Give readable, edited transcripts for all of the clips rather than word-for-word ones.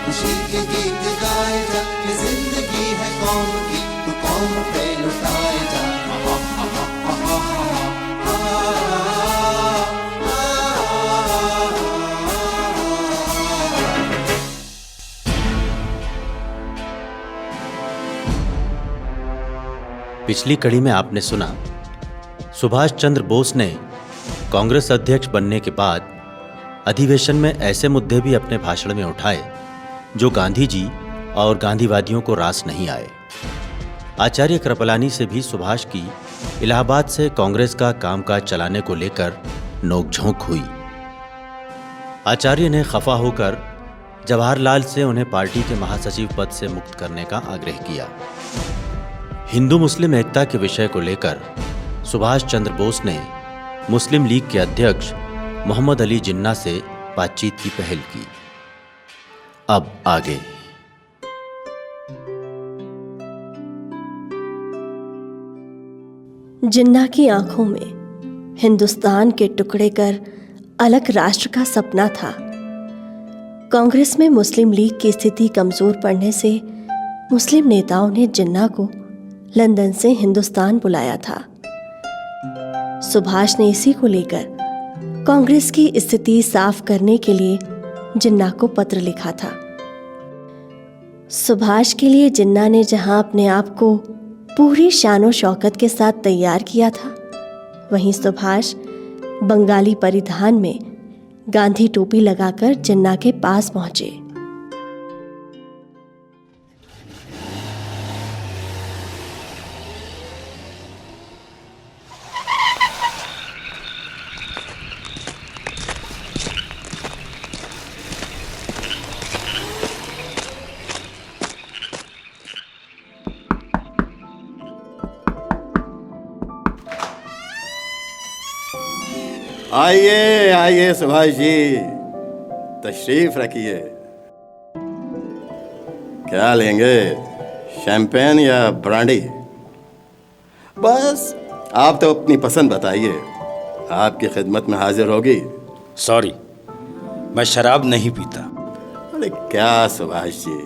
खुशी के गीत गाए जा, ये जिंदगी है कौम की, तू कौम पे लुटाए जा। पिछली कड़ी में आपने सुना सुभाष चंद्र बोस ने कांग्रेस अध्यक्ष बनने के बाद अधिवेशन में ऐसे मुद्दे भी अपने भाषण में उठाए जो गांधी जी और गांधीवादियों को रास नहीं आए। आचार्य कृपलानी से भी सुभाष की इलाहाबाद से कांग्रेस का कामकाज चलाने को लेकर नोकझोंक हुई। आचार्य ने खफा होकर जवाहरलाल से उन्हें पार्टी के महासचिव पद से मुक्त करने का आग्रह किया। हिंदू मुस्लिम एकता के विषय को लेकर सुभाष चंद्र बोस ने मुस्लिम लीग के अध्यक्ष मोहम्मद अली जिन्ना से बातचीत की पहल की। अब आगे। जिन्ना की आंखों में हिंदुस्तान के टुकड़े कर अलग राष्ट्र का सपना था। कांग्रेस में मुस्लिम लीग की स्थिति कमजोर पड़ने से मुस्लिम नेताओं ने जिन्ना को लंदन से हिंदुस्तान बुलाया था। सुभाष ने इसी को लेकर कांग्रेस की स्थिति साफ करने के लिए जिन्ना को पत्र लिखा था। सुभाष के लिए जिन्ना ने जहां अपने आप को पूरी शानो शौकत के साथ तैयार किया था, वहीं सुभाष बंगाली परिधान में गांधी टोपी लगाकर जिन्ना के पास पहुंचे। आइए आइए सुभाष जी, तशरीफ रखिए। क्या लेंगे, शैंपेन या ब्रांडी? बस आप तो अपनी पसंद बताइए, आपकी खिदमत में हाजिर होगी। सॉरी, मैं शराब नहीं पीता। अरे क्या सुभाष जी,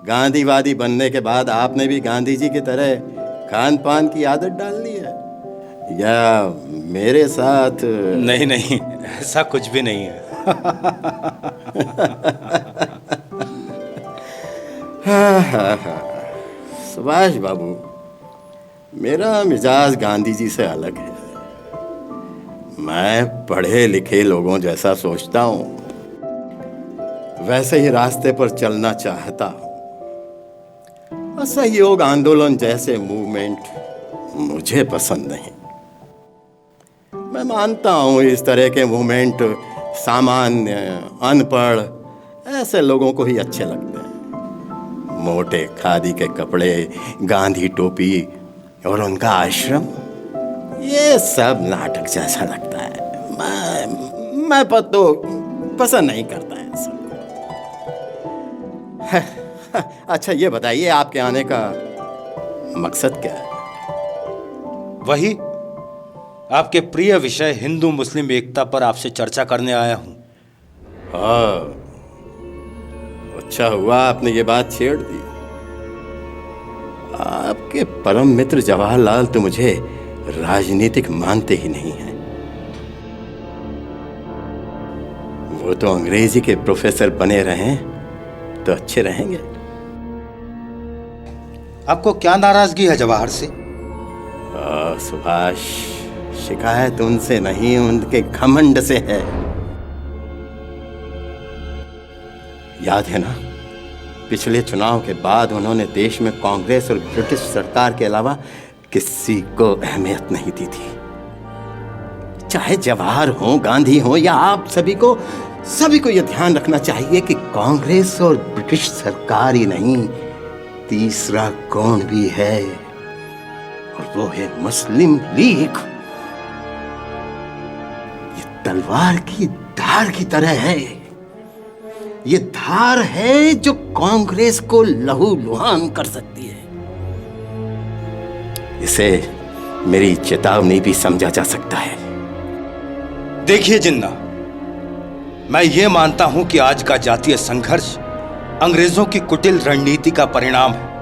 गांधीवादी बनने के बाद आपने भी गांधी जी की तरह खान पान की आदत डाल ली है, या मेरे साथ? नहीं नहीं, ऐसा कुछ भी नहीं है। सुभाष बाबू, मेरा मिजाज गांधी जी से अलग है। मैं पढ़े लिखे लोगों जैसा सोचता हूं, वैसे ही रास्ते पर चलना चाहता हूं। असहयोग आंदोलन जैसे मूवमेंट मुझे पसंद नहीं। मैं मानता हूं इस तरह के मूवमेंट सामान्य, अनपढ़ ऐसे लोगों को ही अच्छे लगते हैं। मोटे खादी के कपड़े, गांधी टोपी और उनका आश्रम, ये सब नाटक जैसा लगता है। मैं तो पसंद नहीं करता है सब। अच्छा ये बताइए, आपके आने का मकसद क्या है? वही आपके प्रिय विषय हिंदू मुस्लिम एकता पर आपसे चर्चा करने आया हूं। हाँ, अच्छा हुआ आपने ये बात छेड़ दी। आपके परम मित्र जवाहरलाल तो मुझे राजनीतिक मानते ही नहीं हैं। वो तो अंग्रेजी के प्रोफेसर बने रहें तो अच्छे रहेंगे। आपको क्या नाराजगी है जवाहर से? सुभाष, शिकायत उनसे नहीं, उनके घमंड से है। याद है ना, पिछले चुनाव के बाद उन्होंने देश में कांग्रेस और ब्रिटिश सरकार के अलावा किसी को अहमियत नहीं दी थी। चाहे जवाहर हो, गांधी हो या आप, सभी को यह ध्यान रखना चाहिए कि कांग्रेस और ब्रिटिश सरकार ही नहीं, तीसरा कौन भी है, और वो है मुस्लिम लीग। तलवार की धार की तरह है। ये धार है जो कांग्रेस को लहूलुहान कर सकती है। इसे मेरी चेतावनी भी समझा जा सकता है। देखिए जिन्ना, मैं ये मानता हूं कि आज का जातीय संघर्ष अंग्रेजों की कुटिल रणनीति का परिणाम है।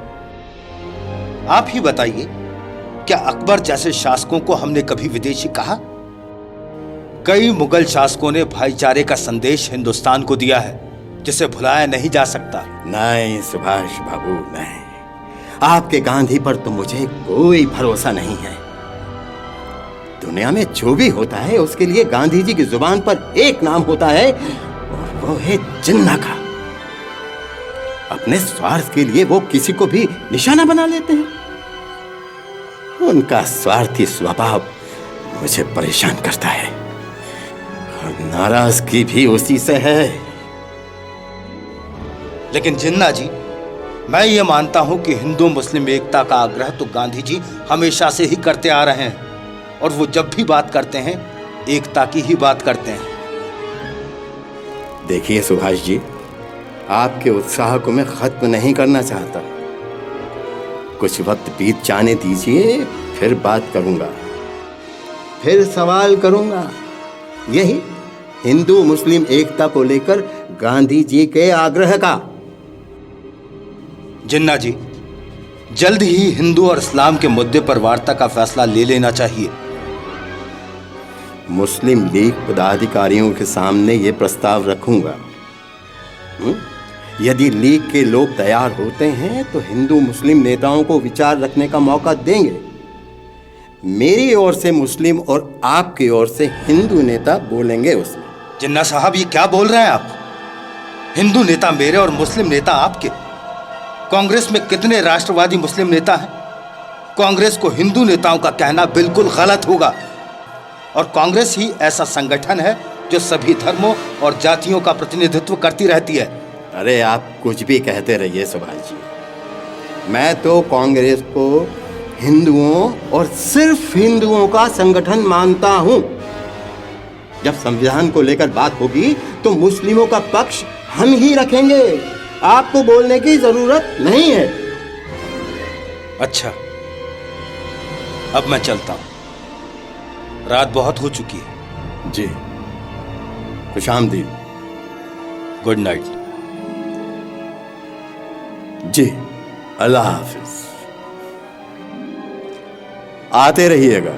आप ही बताइए, क्या अकबर जैसे शासकों को हमने कभी विदेशी कहा? कई मुगल शासकों ने भाईचारे का संदेश हिंदुस्तान को दिया है, जिसे भुलाया नहीं जा सकता। नहीं सुभाष बाबू, नहीं। आपके गांधी पर तो मुझे कोई भरोसा नहीं है। दुनिया में जो भी होता है उसके लिए गांधी जी की जुबान पर एक नाम होता है, और वो है जिन्ना का। अपने स्वार्थ के लिए वो किसी को भी निशाना बना लेते हैं। उनका स्वार्थी स्वभाव मुझे परेशान करता है, और नाराजगी भी उसी से है। लेकिन जिन्ना जी, मैं ये मानता हूं कि हिंदू मुस्लिम एकता का आग्रह तो गांधी जी हमेशा से ही करते आ रहे हैं, और वो जब भी बात करते हैं एकता की ही बात करते हैं। देखिए सुभाष जी, आपके उत्साह को मैं खत्म नहीं करना चाहता। कुछ वक्त बीत जाने दीजिए, फिर बात करूंगा, फिर सवाल करूंगा। यही हिंदू मुस्लिम एकता को लेकर गांधी जी के आग्रह का। जिन्ना जी, जल्द ही हिंदू और इस्लाम के मुद्दे पर वार्ता का फैसला ले लेना चाहिए। मुस्लिम लीग पदाधिकारियों के सामने ये प्रस्ताव रखूंगा। यदि लीग के लोग तैयार होते हैं तो हिंदू मुस्लिम नेताओं को विचार रखने का मौका देंगे। मेरी ओर से मुस्लिम और आपकी ओर से हिंदू नेता बोलेंगे उसमें। जिन्ना साहब, ये क्या बोल रहे हैं आप? हिंदू नेता मेरे और मुस्लिम नेता आपके। कांग्रेस में कितने राष्ट्रवादी मुस्लिम नेता हैं? कांग्रेस को हिंदू नेताओं का कहना बिल्कुल गलत होगा, और कांग्रेस ही ऐसा संगठन है जो सभी धर्मों और जातियों का प्रतिनिधित्व करती रहती है। अरे आप कुछ भी कहते रहिए सुभाष जी, मैं तो कांग्रेस को हिंदुओं और सिर्फ हिंदुओं का संगठन मानता हूं। जब संविधान को लेकर बात होगी तो मुस्लिमों का पक्ष हम ही रखेंगे। आपको बोलने की जरूरत नहीं है। अच्छा, अब मैं चलता हूं, रात बहुत हो चुकी है। जी, खुशामदीद। Good night. जी, अल्लाह हाफिज। आते रहिएगा।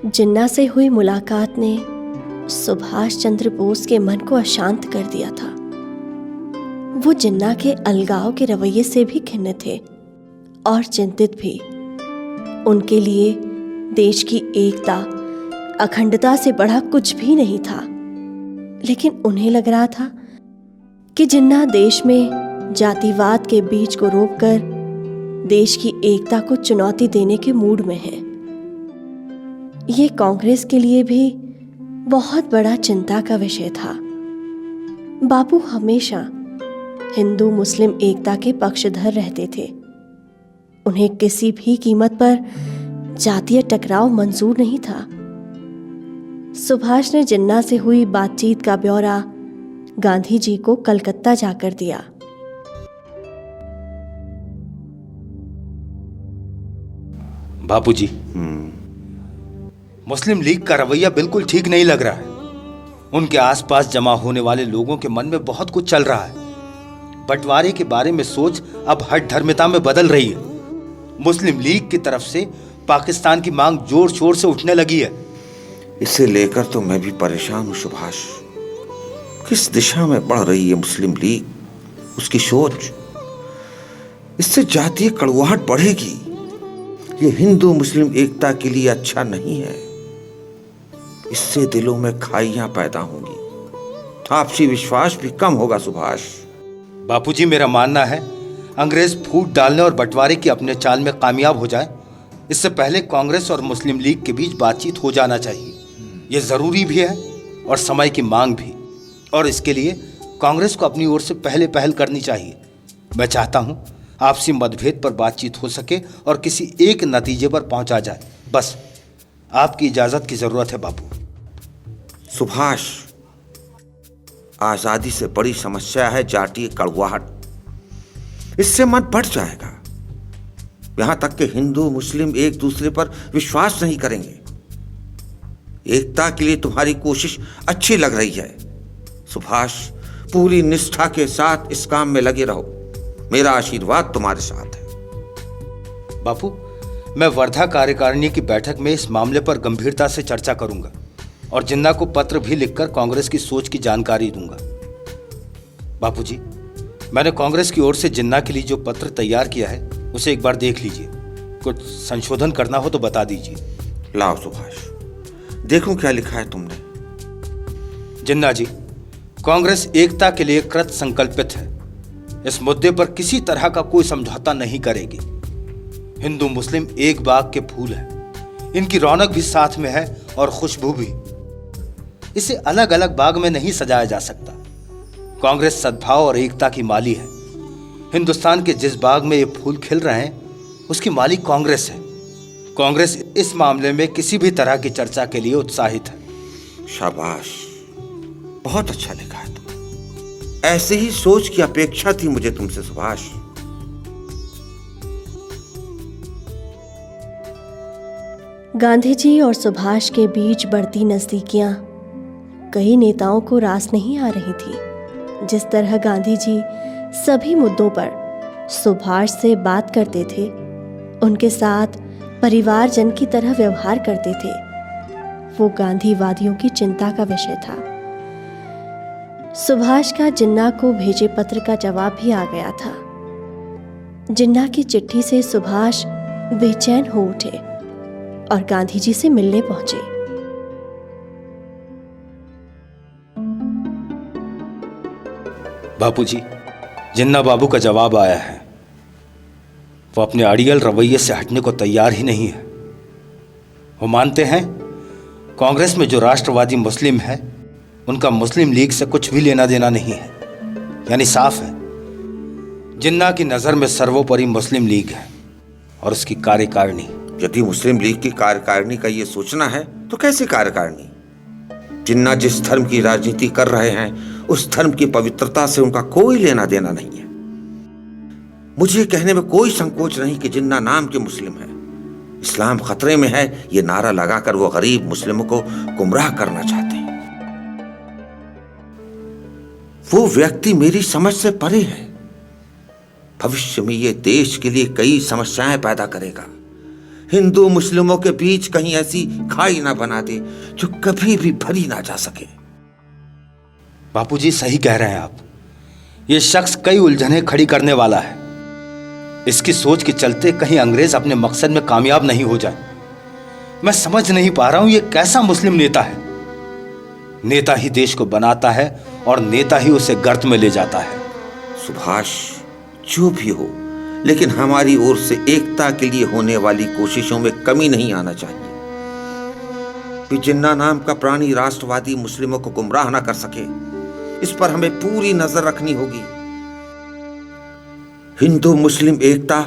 जिन्ना से हुई मुलाकात ने सुभाष चंद्र बोस के मन को अशांत कर दिया था। वो जिन्ना के अलगाव के रवैये से भी खिन्न थे और चिंतित भी। उनके लिए देश की एकता, अखंडता से बढ़ा कुछ भी नहीं था। लेकिन उन्हें लग रहा था कि जिन्ना देश में जातिवाद के बीज को रोककर देश की एकता को चुनौती देने के मूड में है। ये कांग्रेस के लिए भी बहुत बड़ा चिंता का विषय था। बापू हमेशा हिंदू मुस्लिम एकता के पक्षधर रहते थे। उन्हें किसी भी कीमत पर जातीय टकराव मंजूर नहीं था। सुभाष ने जिन्ना से हुई बातचीत का ब्यौरा गांधी जी को कलकत्ता जाकर दिया। बापूजी, मुस्लिम लीग का रवैया बिल्कुल ठीक नहीं लग रहा है। उनके आसपास जमा होने वाले लोगों के मन में बहुत कुछ चल रहा है। बंटवारे के बारे में सोच अब हठ धर्मिता में बदल रही है। मुस्लिम लीग की तरफ से पाकिस्तान की मांग जोर शोर से उठने लगी है। इसे लेकर तो मैं भी परेशान हूं सुभाष। किस दिशा में बढ़ रही है मुस्लिम लीग, उसकी सोच। इससे जातीय कड़वाहट बढ़ेगी। ये हिंदू मुस्लिम एकता के लिए अच्छा नहीं है। इससे दिलों में खाइयां पैदा होंगी, आपसी विश्वास भी कम होगा सुभाष। बापूजी, मेरा मानना है अंग्रेज फूट डालने और बंटवारे की अपने चाल में कामयाब हो जाए, इससे पहले कांग्रेस और मुस्लिम लीग के बीच बातचीत हो जाना चाहिए। यह जरूरी भी है और समय की मांग भी, और इसके लिए कांग्रेस को अपनी ओर से पहले पहल करनी चाहिए। मैं चाहता हूं आपसी मतभेद पर बातचीत हो सके और किसी एक नतीजे पर पहुंचा जाए। बस आपकी इजाजत की जरूरत है बापू। सुभाष, आजादी से बड़ी समस्या है जातीय कड़वाहट। इससे मन बढ़ जाएगा। यहां तक कि हिंदू मुस्लिम एक दूसरे पर विश्वास नहीं करेंगे। एकता के लिए तुम्हारी कोशिश अच्छी लग रही है सुभाष। पूरी निष्ठा के साथ इस काम में लगे रहो। मेरा आशीर्वाद तुम्हारे साथ है। बापू, मैं वर्धा कार्यकारिणी की बैठक में इस मामले पर गंभीरता से चर्चा करूंगा और जिन्ना को पत्र भी लिखकर कांग्रेस की सोच की जानकारी दूंगा। बापूजी, मैंने कांग्रेस की ओर से जिन्ना के लिए जो पत्र तैयार किया है उसे एक बार देख लीजिए। कुछ संशोधन करना हो तो बता दीजिए। लाओ सुभाष, देखूं क्या लिखा है तुमने। जिन्ना जी, कांग्रेस एकता के लिए कृत संकल्पित है। इस मुद्दे पर किसी तरह का कोई समझौता नहीं करेगी। हिंदू मुस्लिम एक बाग के फूल हैं। इनकी रौनक भी साथ में है और खुशबू भी। इसे अलग अलग बाग में नहीं सजाया जा सकता। कांग्रेस सद्भाव और एकता की माली है। हिंदुस्तान के जिस बाग में ये फूल खिल रहे हैं उसकी माली कांग्रेस है। कांग्रेस इस मामले में किसी भी तरह की चर्चा के लिए उत्साहित है। शाबाश, बहुत अच्छा लिखा है तुमने। ऐसे ही सोच की अपेक्षा थी मुझे तुमसे सुभाष। गांधी जी और सुभाष के बीच बढ़ती नजदीकियां कई नेताओं को रास नहीं आ रही थी। जिस तरह गांधी जी सभी मुद्दों पर सुभाष से बात करते थे, उनके साथ परिवारजन की तरह व्यवहार करते थे, वो गांधीवादियों की चिंता का विषय था। सुभाष का जिन्ना को भेजे पत्र का जवाब भी आ गया था। जिन्ना की चिट्ठी से सुभाष बेचैन हो उठे और गांधी जी से मिलने पहुंचे। बापूजी, जिन्ना बाबू का जवाब आया है। वो अपने अड़ियल रवैये से हटने को तैयार ही नहीं है। वो मानते हैं कांग्रेस में जो राष्ट्रवादी मुस्लिम है उनका मुस्लिम लीग से कुछ भी लेना देना नहीं है। यानी साफ है, जिन्ना की नजर में सर्वोपरि मुस्लिम लीग है और उसकी कार्यकारिणी। यदि मुस्लिम लीग की कार्यकारिणी का ये सोचना है तो कैसे कार्यकारिणी? जिन्ना जिस धर्म की राजनीति कर रहे हैं उस धर्म की पवित्रता से उनका कोई लेना देना नहीं है। मुझे कहने में कोई संकोच नहीं कि जिन्ना नाम के मुस्लिम है। इस्लाम खतरे में है, ये नारा लगाकर वो गरीब मुस्लिमों को गुमराह करना चाहते हैं। वो व्यक्ति मेरी समझ से परे है। भविष्य में ये देश के लिए कई समस्याएं पैदा करेगा। हिंदू मुस्लिमों के बीच कहीं ऐसी खाई ना बना दे जो कभी भी भरी ना जा सके। बापूजी, सही कह रहे हैं आप। ये शख्स कई उलझनें खड़ी करने वाला है। इसकी सोच के चलते कहीं अंग्रेज अपने मकसद में कामयाब नहीं हो जाए। मैं समझ नहीं पा रहा हूं ये कैसा मुस्लिम नेता है। नेता ही देश को बनाता है और नेता ही उसे गर्त में ले जाता है। सुभाष, जो भी हो, लेकिन हमारी ओर से एकता के लिए होने वाली कोशिशों में कमी नहीं आना चाहिए। कि जिन्ना नाम का प्राणी राष्ट्रवादी मुस्लिमों को गुमराह ना कर सके, इस पर हमें पूरी नजर रखनी होगी। हिंदू मुस्लिम एकता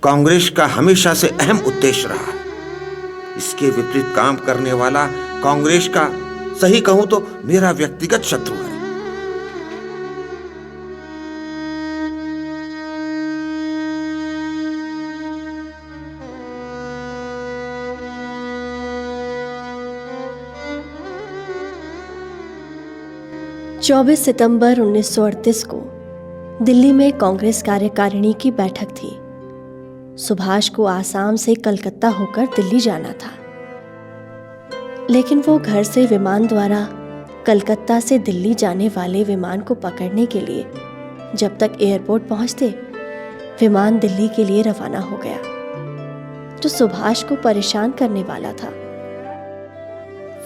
कांग्रेस का हमेशा से अहम उद्देश्य रहा है। इसके विपरीत काम करने वाला कांग्रेस का, सही कहूं तो मेरा व्यक्तिगत शत्रु है। चौबीस सितंबर 1938 को दिल्ली में कांग्रेस कार्यकारिणी की बैठक थी। सुभाष को आसाम से कलकत्ता होकर दिल्ली जाना था, लेकिन वो घर से विमान द्वारा कलकत्ता से दिल्ली जाने वाले विमान को पकड़ने के लिए जब तक एयरपोर्ट पहुंचते, विमान दिल्ली के लिए रवाना हो गया, जो सुभाष को परेशान करने वाला था।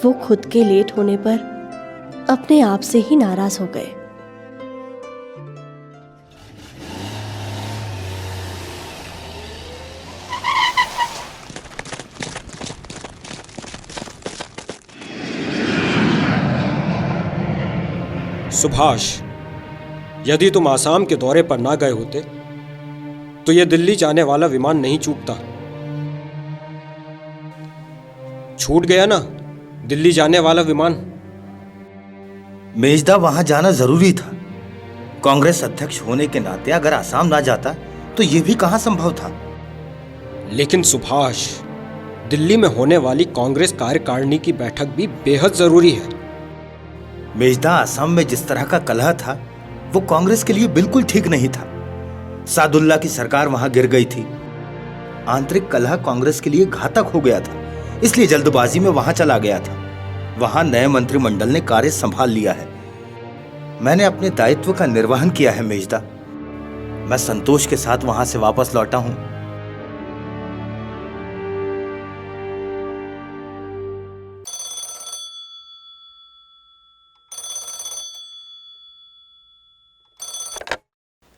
वो खुद के लेट होने पर अपने आप से ही नाराज हो गए। सुभाष, यदि तुम आसाम के दौरे पर ना गए होते तो यह दिल्ली जाने वाला विमान नहीं चूकता। छूट गया ना दिल्ली जाने वाला विमान। मेजदा वहां जाना जरूरी था। कांग्रेस अध्यक्ष होने के नाते अगर आसाम ना जाता तो यह भी कहां संभव था? लेकिन सुभाष, दिल्ली में होने वाली कांग्रेस कार्यकारिणी की बैठक भी बेहद जरूरी है। मेजदा, असम में जिस तरह का कलह था वो कांग्रेस के लिए बिल्कुल ठीक नहीं था। सादुल्ला की सरकार वहां गिर गई थी। आंतरिक कलह कांग्रेस के लिए घातक हो गया था, इसलिए जल्दबाजी में वहां चला गया था। वहां नए मंत्रिमंडल ने कार्य संभाल लिया है। मैंने अपने दायित्व का निर्वहन किया है मेजदा। मैं संतोष के साथ वहां से वापस लौटा हूं।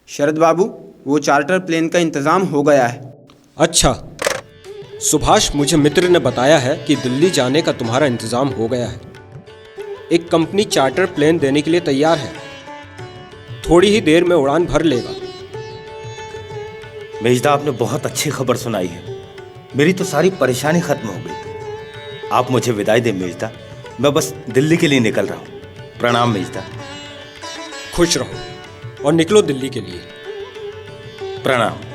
शरद बाबू, वो चार्टर प्लेन का इंतजाम हो गया है। अच्छा सुभाष, मुझे मित्र ने बताया है कि दिल्ली जाने का तुम्हारा इंतजाम हो गया है। एक कंपनी चार्टर प्लेन देने के लिए तैयार है, थोड़ी ही देर में उड़ान भर लेगा। मेजदा, आपने बहुत अच्छी खबर सुनाई है। मेरी तो सारी परेशानी खत्म हो गई। आप मुझे विदाई दें मेजदा, मैं बस दिल्ली के लिए निकल रहा हूं। प्रणाम मेजदा। खुश रहो और निकलो दिल्ली के लिए। प्रणाम।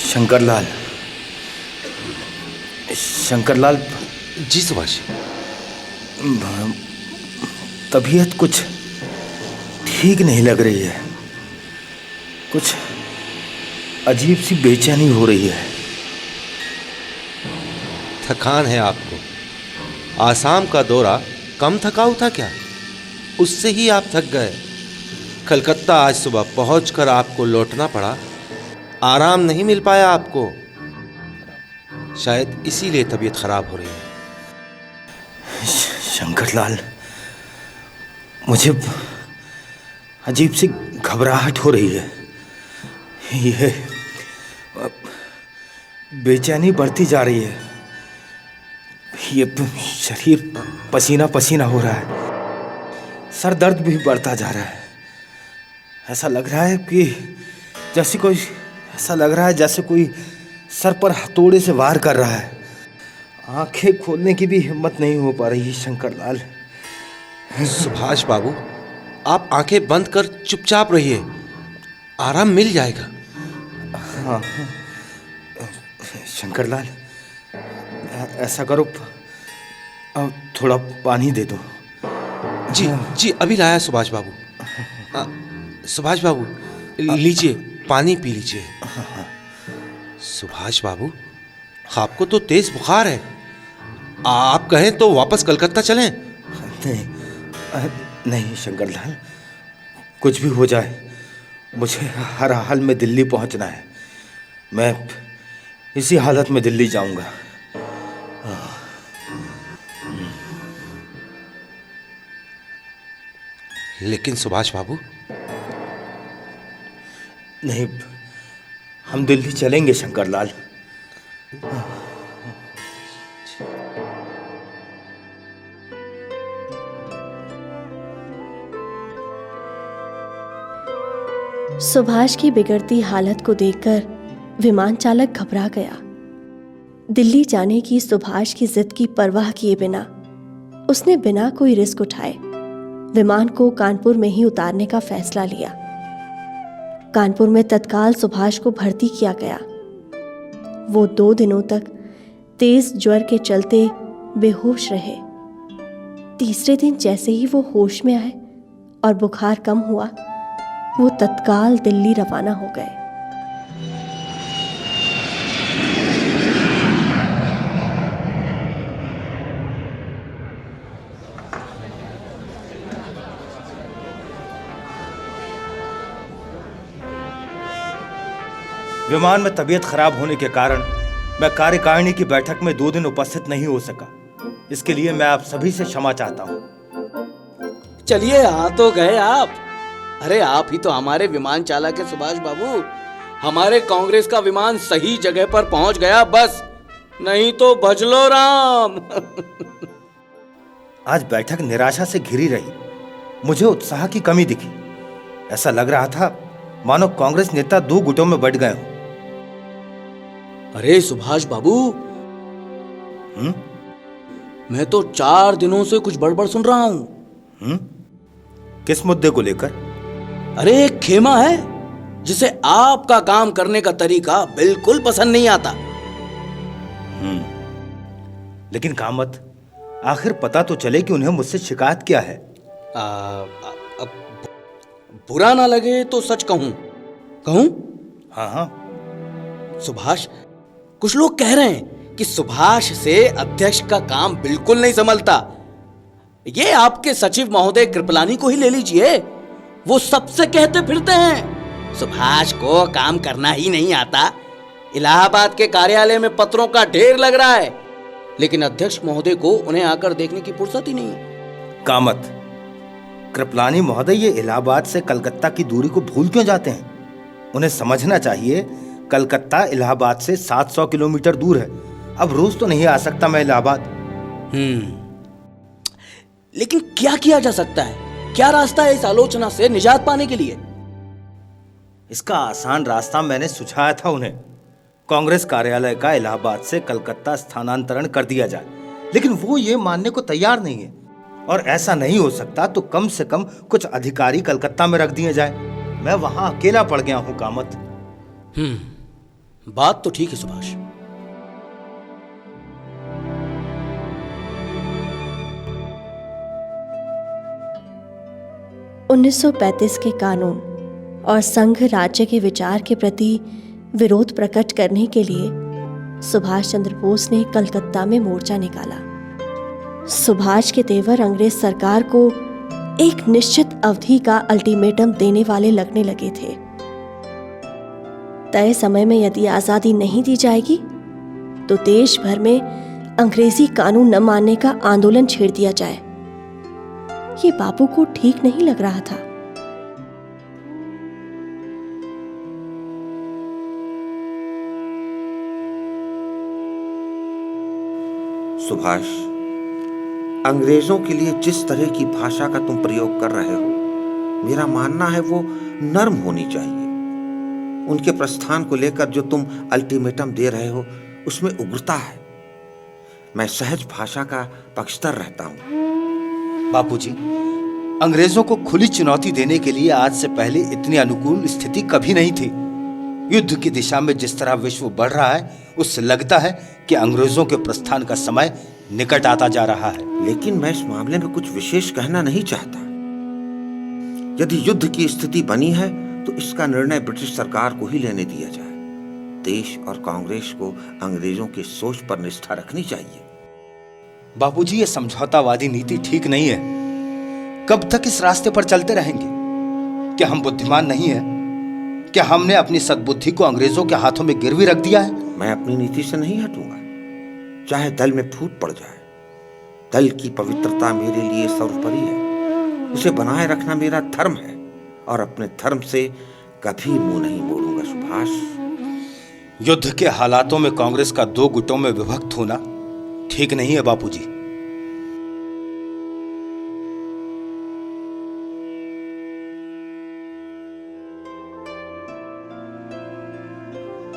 शंकरलाल, शंकरलाल। जी सुभाष। तबीयत कुछ ठीक नहीं लग रही है। कुछ अजीब सी बेचैनी हो रही है। थकान है आपको। आसाम का दौरा कम थकाऊ था क्या? उससे ही आप थक गए। कलकत्ता आज सुबह पहुंचकर आपको लौटना पड़ा। आराम नहीं मिल पाया आपको। शायद इसीलिए तबीयत खराब हो रही है। शंकरलाल, मुझे अजीब सी घबराहट हो रही है। यह बेचैनी बढ़ती जा रही है। ये शरीर पसीना पसीना हो रहा है। सर दर्द भी बढ़ता जा रहा है। ऐसा लग रहा है कि जैसे कोई सर पर हथौड़े से वार कर रहा है। आंखें खोलने की भी हिम्मत नहीं हो पा रही। शंकरलाल। सुभाष बाबू, आप आंखें बंद कर चुपचाप रहिए, आराम मिल जाएगा। हाँ शंकरलाल, ऐसा करो, थोड़ा पानी दे दो। जी जी, अभी लाया सुभाष बाबू। सुभाष बाबू, लीजिए, पानी पी लीजिए। सुभाष बाबू, आपको तो तेज बुखार है। आप कहें तो वापस कलकत्ता चलें। नहीं शंकरलाल, कुछ भी हो जाए मुझे हर हाल में दिल्ली पहुंचना है। मैं इसी हालत में दिल्ली जाऊंगा। लेकिन सुभाष बाबू। नहीं, हम दिल्ली चलेंगे शंकरलाल। सुभाष की बिगड़ती हालत को देखकर विमान चालक घबरा गया। दिल्ली जाने की सुभाष की जिद की परवाह किए बिना उसने बिना कोई रिस्क उठाए विमान को कानपुर में ही उतारने का फैसला लिया। कानपुर में तत्काल सुभाष को भर्ती किया गया। वो 2 दिनों तक तेज ज्वर के चलते बेहोश रहे। तीसरे दिन जैसे ही वो होश में आए और बुखार कम हुआ, वो तत्काल दिल्ली रवाना हो गए। विमान में तबीयत खराब होने के कारण मैं कार्यकारिणी की बैठक में 2 दिन उपस्थित नहीं हो सका। इसके लिए मैं आप सभी से क्षमा चाहता हूँ। चलिए, आ तो गए आप। अरे आप ही तो हमारे विमान चालक है सुभाष बाबू। हमारे कांग्रेस का विमान सही जगह पर पहुंच गया, बस नहीं तो भज लो राम। आज बैठक निराशा से घिरी रही। मुझे उत्साह की कमी दिखी। ऐसा लग रहा था मानो कांग्रेस नेता दो गुटों में बंट गए हों। अरे सुभाष बाबू, मैं तो 4 दिनों से कुछ बड़बड़ सुन रहा हूं। किस मुद्दे को लेकर? अरे एक खेमा है जिसे आपका काम करने का तरीका बिल्कुल पसंद नहीं आता। लेकिन कामत, आखिर पता तो चले कि उन्हें मुझसे शिकायत क्या है। बुरा ना लगे तो सच कहूं? हाँ हाँ। सुभाष, कुछ लोग कह रहे हैं कि सुभाष से अध्यक्ष का काम बिल्कुल नहीं संभलता। ये आपके सचिव महोदय कृपलानी को ही ले लीजिए, वो सबसे कहते फिरते हैं सुभाष को काम करना ही नहीं आता। इलाहाबाद के कार्यालय में पत्रों का ढेर लग रहा है, लेकिन अध्यक्ष महोदय को उन्हें आकर देखने की फुर्सत ही नहीं है। कामत, कृपलानी महोदय ये इलाहाबाद से कलकत्ता की दूरी को भूल क्यों जाते हैं? उन्हें समझना चाहिए कलकत्ता इलाहाबाद से 700 किलोमीटर दूर है। अब रोज तो नहीं आ सकता मैं इलाहाबाद। लेकिन क्या किया जा सकता है? क्या रास्ता है इस आलोचना से निजात पाने के लिए? इसका आसान रास्ता मैंने सुझाया था उन्हें। कांग्रेस कार्यालय का इलाहाबाद से कलकत्ता स्थानांतरण कर दिया जाए, लेकिन वो ये मानने को तैयार नहीं है। और ऐसा नहीं हो सकता तो कम से कम कुछ अधिकारी कलकत्ता में रख दिए जाए। मैं वहां अकेला पड़ गया हूं कामत। बात तो ठीक है सुभाष। उन्नीस के कानून और संघ राज्य के विचार के प्रति विरोध प्रकट करने के लिए सुभाष चंद्र बोस ने कलकत्ता में मोर्चा निकाला। सुभाष के तेवर अंग्रेज सरकार को एक निश्चित अवधि का अल्टीमेटम देने वाले लगने लगे थे। तय समय में यदि आजादी नहीं दी जाएगी तो देश भर में अंग्रेजी कानून न मानने का आंदोलन छेड़ दिया जाए। ये बापू को ठीक नहीं लग रहा था। सुभाष, अंग्रेजों के लिए जिस तरह की भाषा का तुम प्रयोग कर रहे हो, मेरा मानना है वो नर्म होनी चाहिए। उनके प्रस्थान को लेकर जो तुम अल्टीमेटम दे रहे हो उसमें उग्रता है। मैं सहज भाषा का पक्षधर रहता हूं। बापूजी, अंग्रेजों को खुली चुनौती देने के लिए आज से पहले इतनी अनुकूल स्थिति कभी नहीं थी। युद्ध की दिशा में जिस तरह विश्व बढ़ रहा है, उससे लगता है कि अंग्रेजों के प्रस्थान का समय निकट आता जा रहा है। लेकिन मैं इस मामले में कुछ विशेष कहना नहीं चाहता। यदि युद्ध की स्थिति बनी है तो इसका निर्णय ब्रिटिश सरकार को ही लेने दिया जाए। देश और कांग्रेस को अंग्रेजों की सोच पर निष्ठा रखनी चाहिए। बापूजी, ये समझौतावादी नीति ठीक नहीं है। कब तक इस रास्ते पर चलते रहेंगे? क्या हम बुद्धिमान नहीं हैं? क्या हमने अपनी सद्बुद्धि को अंग्रेजों के हाथों में गिरवी रख दिया है? मैं अपनी नीति से नहीं हटूंगा, चाहे दल में फूट पड़ जाए। दल की पवित्रता मेरे लिए सर्वोपरि है। उसे बनाए रखना मेरा धर्म है और अपने धर्म से कभी मुंह नहीं मोड़ूंगा। सुभाष, युद्ध के हालातों में कांग्रेस का दो गुटों में विभक्त होना ठीक नहीं है बापूजी।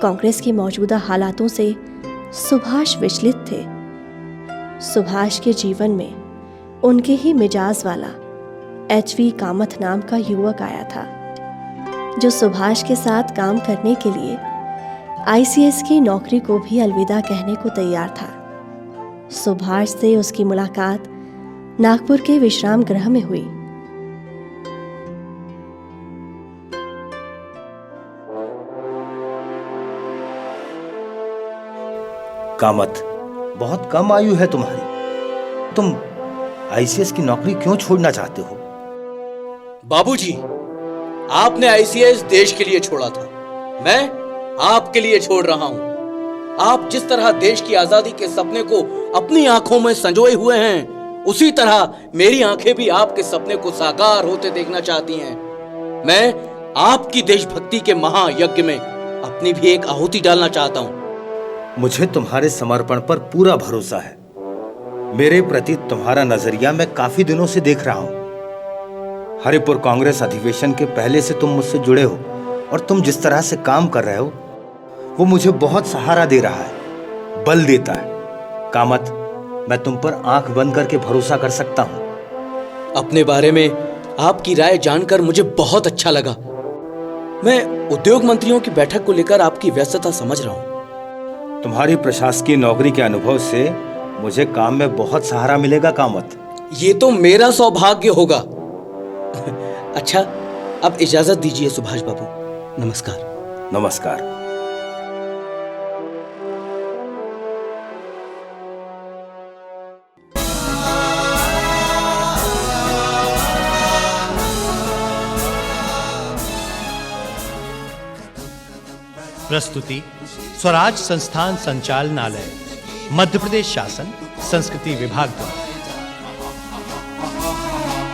कांग्रेस की मौजूदा हालातों से सुभाष विचलित थे। सुभाष के जीवन में उनके ही मिजाज वाला HV कामत नाम का युवक आया था, जो सुभाष के साथ काम करने के लिए ICS की नौकरी को भी अलविदा कहने को तैयार था। सुभाष से उसकी मुलाकात नागपुर के विश्राम गृह में हुई। कामत, बहुत कम आयु है तुम्हारी। तुम ICS की नौकरी क्यों छोड़ना चाहते हो? बाबूजी, आपने ICS देश के लिए छोड़ा था, मैं आपके लिए छोड़ रहा हूं। आप जिस तरह देश की आजादी के सपने को अपनी आंखों में संजोए हुए हैं, उसी तरह मेरी आंखें भी आपके सपने को साकार होते देखना चाहती हैं। मैं आपकी देशभक्ति के महायज्ञ में अपनी भी एक आहुति डालना चाहता हूं। मुझे तुम्हारे समर्पण पर पूरा भरोसा है। मेरे प्रति तुम्हारा नजरिया मैं काफी दिनों से देख रहा हूं। हरिपुर कांग्रेस अधिवेशन के पहले से तुम मुझसे जुड़े हो और तुम जिस तरह से काम कर रहे हो वो मुझे बहुत सहारा दे रहा है, बल देता है। कामत, मैं तुम पर आंख बंद करके भरोसा कर सकता हूं। अपने बारे में आपकी राय जानकर मुझे बहुत अच्छा लगा। मैं उद्योग मंत्रियों की बैठक को लेकर आपकी व्यस्तता समझ रहा हूं। तुम्हारी प्रशासकीय नौकरी के अनुभव से मुझे काम में बहुत सहारा मिलेगा कामत। ये तो मेरा सौभाग्य होगा। अच्छा, अब इजाजत दीजिए सुभाष बाबू। नमस्कार। नमस्कार। प्रस्तुति स्वराज संस्थान संचालनालय, मध्य प्रदेश शासन संस्कृति विभाग द्वारा।